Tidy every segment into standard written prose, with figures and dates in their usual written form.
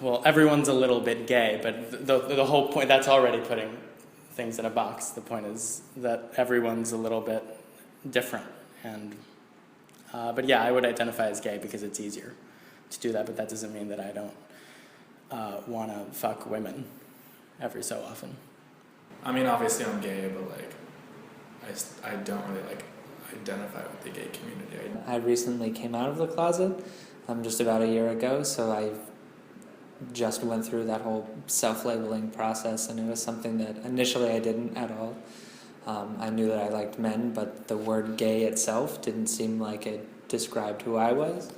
Well, everyone's a little bit gay, but the whole point, that's already putting things in a box. The point is that everyone's a little bit different. And, but yeah, I would identify as gay because it's easier to do that, but that doesn't mean that I don't want to fuck women every so often. I mean, obviously I'm gay, but like, I don't really like identify with the gay community. I recently came out of the closet, just about a year ago, so I just went through that whole self-labeling process, and it was something that initially I didn't at all. I knew that I liked men, but the word gay itself didn't seem like it described who I was.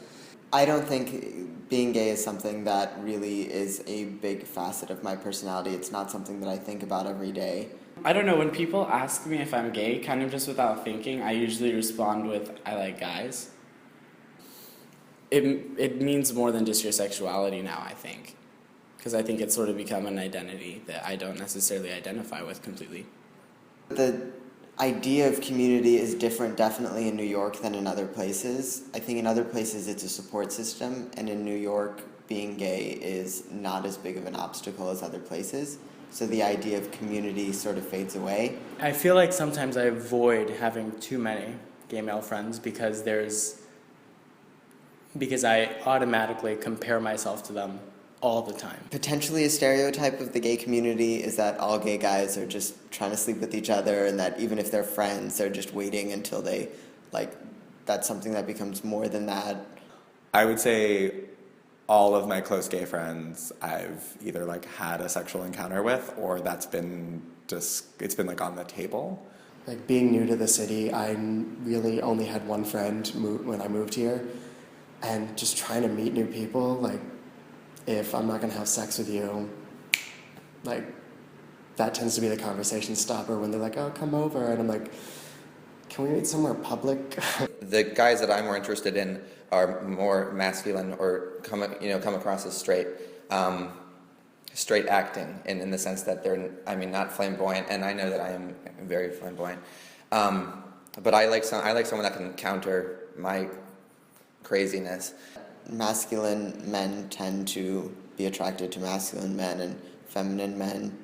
I don't think being gay is something that really is a big facet of my personality. It's not something that I think about every day. I don't know, when people ask me if I'm gay, kind of just without thinking, I usually respond with, I like guys. It means more than just your sexuality now, I think. Because I think it's sort of become an identity that I don't necessarily identify with completely. The idea of community is different definitely in New York than in other places. I think in other places it's a support system, and in New York being gay is not as big of an obstacle as other places. So the idea of community sort of fades away. I feel like sometimes I avoid having too many gay male friends because I automatically compare myself to them all the time. Potentially a stereotype of the gay community is that all gay guys are just trying to sleep with each other, and that even if they're friends, they're just waiting until they, like, that's something that becomes more than that. I would say all of my close gay friends I've either like had a sexual encounter with, or that's been just, it's been like on the table. Like being new to the city, I really only had one friend when I moved here, and just trying to meet new people, like if I'm not gonna have sex with you, like that tends to be the conversation stopper when they're like, oh, come over, and I'm like, can we meet somewhere public? The guys that I'm more interested in are more masculine or come across as straight acting in the sense that they're, I mean, not flamboyant, and I know that I am very flamboyant, but I like someone that can counter my craziness. Masculine men tend to be attracted to masculine men, and feminine men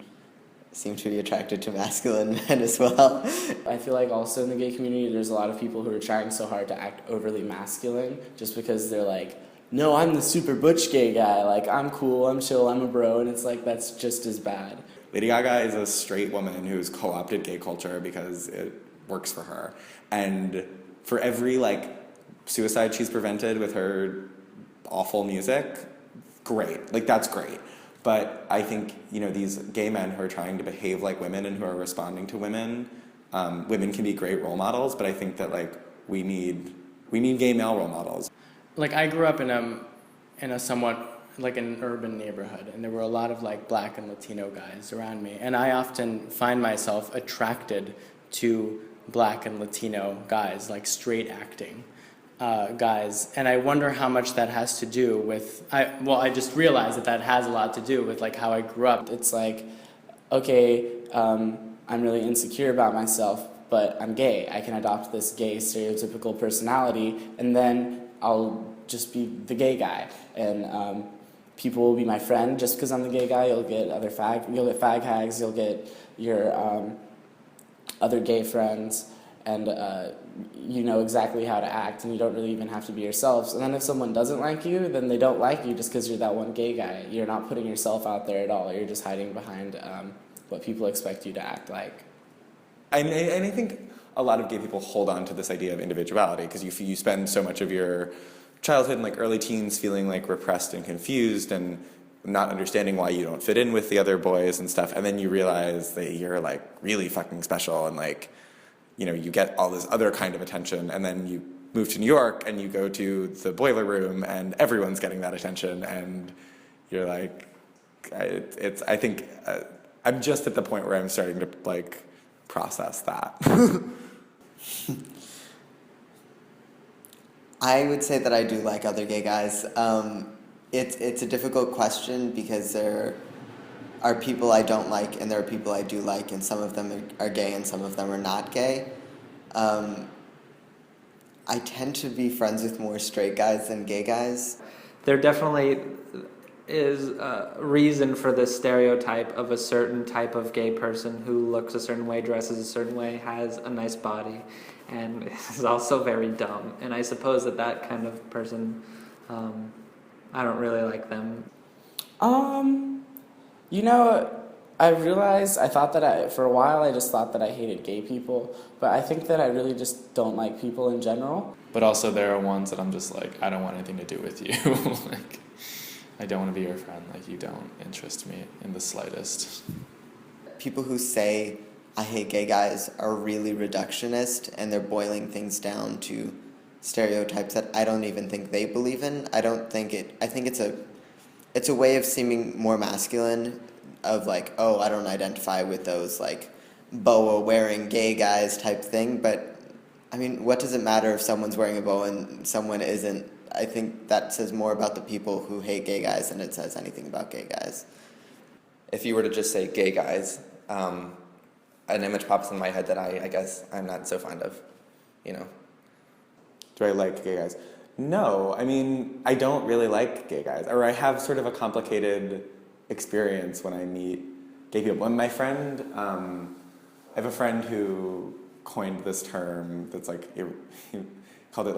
seem to be attracted to masculine men as well. I feel like also in the gay community there's a lot of people who are trying so hard to act overly masculine just because they're like, no, I'm the super butch gay guy, like I'm cool, I'm chill, I'm a bro, and it's like that's just as bad. Lady Gaga is a straight woman who's co-opted gay culture because it works for her. And for every like suicide she's prevented with her awful music, great, like that's great. But I think, you know, these gay men who are trying to behave like women and who are responding to women, women can be great role models, but I think that like we need gay male role models. Like I grew up in a somewhat like an urban neighborhood, and there were a lot of like Black and Latino guys around me, and I often find myself attracted to Black and Latino guys, like straight acting guys, and I wonder how much that has to do with, I just realized that has a lot to do with like how I grew up. It's like, okay, I'm really insecure about myself, but I'm gay. I can adopt this gay stereotypical personality, and then I'll just be the gay guy, and people will be my friend just because I'm the gay guy. You'll get fag hags, you'll get your other gay friends, and you know exactly how to act, and you don't really even have to be yourselves. And then if someone doesn't like you, then they don't like you just because you're that one gay guy. You're not putting yourself out there at all. You're just hiding behind what people expect you to act like. And I think a lot of gay people hold on to this idea of individuality because you spend so much of your childhood and like early teens feeling like repressed and confused and not understanding why you don't fit in with the other boys and stuff, and then you realize that you're like really fucking special, and like, you know, you get all this other kind of attention, and then you move to New York and you go to the boiler room and everyone's getting that attention, and you're like, I think I'm just at the point where I'm starting to like process that. I would say that I do like other gay guys. It's a difficult question because there are people I don't like and there are people I do like, and some of them are gay and some of them are not gay. I tend to be friends with more straight guys than gay guys. There definitely is a reason for the stereotype of a certain type of gay person who looks a certain way, dresses a certain way, has a nice body, and is also very dumb. And I suppose that kind of person, I don't really like them. You know, I realized, for a while I just thought that I hated gay people, but I think that I really just don't like people in general. But also there are ones that I'm just like, I don't want anything to do with you. Like, I don't want to be your friend. Like, you don't interest me in the slightest. People who say I hate gay guys are really reductionist, and they're boiling things down to stereotypes that I don't even think they believe in. I think it's a way of seeming more masculine, of like, oh, I don't identify with those like boa wearing gay guys type thing. But I mean, what does it matter if someone's wearing a boa and someone isn't? I think that says more about the people who hate gay guys than it says anything about gay guys. If you were to just say gay guys, an image pops in my head that I guess I'm not so fond of, you know. Do I like gay guys? No, I mean, I don't really like gay guys, or I have sort of a complicated experience when I meet gay people. When my friend, I have a friend who coined this term that's like, he calls it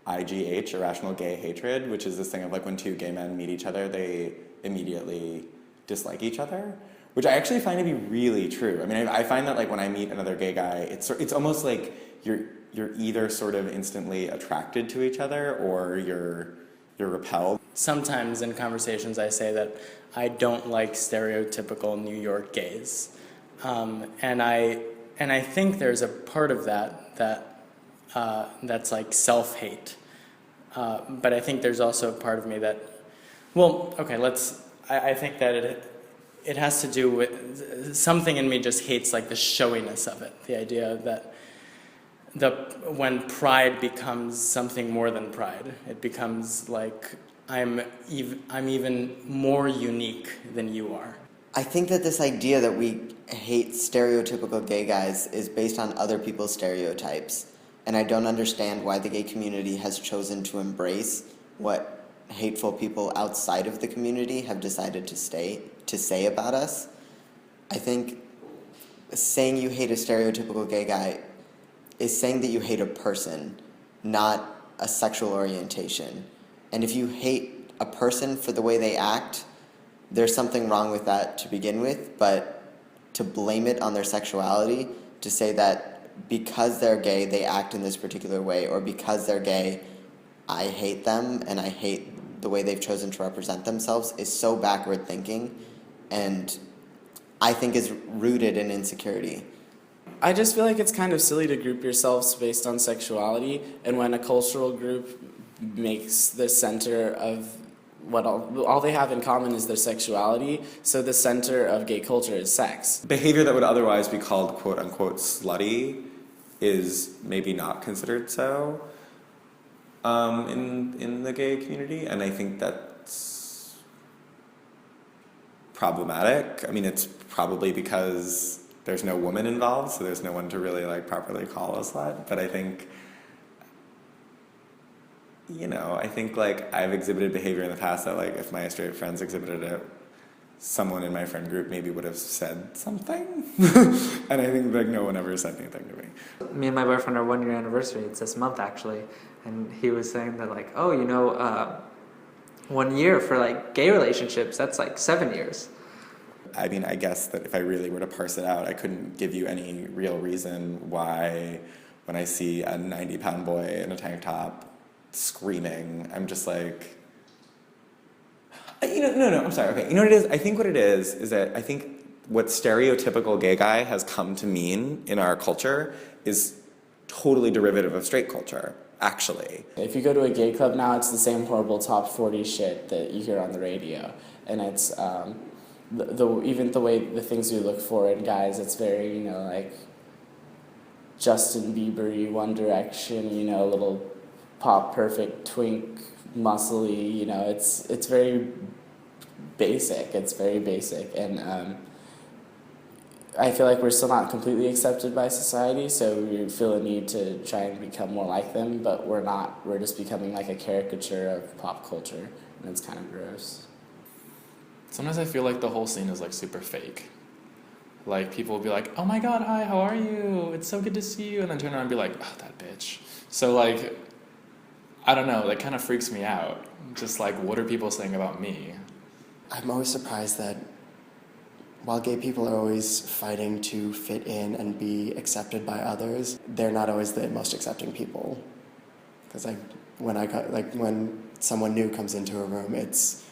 IGH, irrational gay hatred, which is this thing of like when two gay men meet each other, they immediately dislike each other, which I actually find to be really true. I mean, I find that like when I meet another gay guy, it's almost like you're either sort of instantly attracted to each other or you're repelled. Sometimes in conversations I say that I don't like stereotypical New York gays. And I think there's a part of that's like self-hate. But I think there's also a part of me that, I think that it has to do with, something in me just hates like the showiness of it. The idea that when pride becomes something more than pride, it becomes like I'm even more unique than you are. I think that this idea that we hate stereotypical gay guys is based on other people's stereotypes. And I don't understand why the gay community has chosen to embrace what hateful people outside of the community have decided to say about us. I think saying you hate a stereotypical gay guy is saying that you hate a person, not a sexual orientation. And if you hate a person for the way they act, there's something wrong with that to begin with, but to blame it on their sexuality, to say that because they're gay, they act in this particular way, or because they're gay, I hate them and I hate the way they've chosen to represent themselves, is so backward thinking, and I think is rooted in insecurity. I just feel like it's kind of silly to group yourselves based on sexuality, and when a cultural group makes the center of what all they have in common is their sexuality, so the center of gay culture is sex. Behavior that would otherwise be called quote-unquote slutty is maybe not considered so in the gay community, and I think that's problematic. I mean, it's probably because there's no woman involved, so there's no one to really like properly call a slut, but I think, you know, I think like I've exhibited behavior in the past that like if my straight friends exhibited it, someone in my friend group maybe would have said something. And I think like no one ever said anything to me. Me and my boyfriend are 1 year anniversary. It's this month actually, and he was saying that like, oh, you know, 1 year for like gay relationships, that's like 7 years. I mean, I guess that if I really were to parse it out, I couldn't give you any real reason why when I see a 90-pound boy in a tank top screaming, I'm just like, no, I'm sorry, okay. You know what it is? I think what it is that I think what stereotypical gay guy has come to mean in our culture is totally derivative of straight culture, actually. If you go to a gay club now, it's the same horrible top 40 shit that you hear on the radio, and it's even the way the things we look for in guys, it's very, you know, like Justin Bieber-y, One Direction, you know, little pop perfect twink muscly, you know, it's very basic. It's very basic, and I feel like we're still not completely accepted by society, so we feel a need to try and become more like them, but we're not. We're just becoming like a caricature of pop culture, and it's kind of gross. Sometimes I feel like the whole scene is like super fake. Like people will be like, "Oh my God, hi, how are you? It's so good to see you," and then turn around and be like, "Oh, that bitch." So like, I don't know. That kind of freaks me out. Just like, what are people saying about me? I'm always surprised that while gay people are always fighting to fit in and be accepted by others, they're not always the most accepting people. Because when someone new comes into a room, it's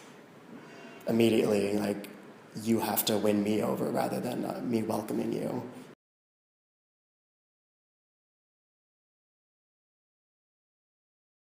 immediately like you have to win me over rather than me welcoming you.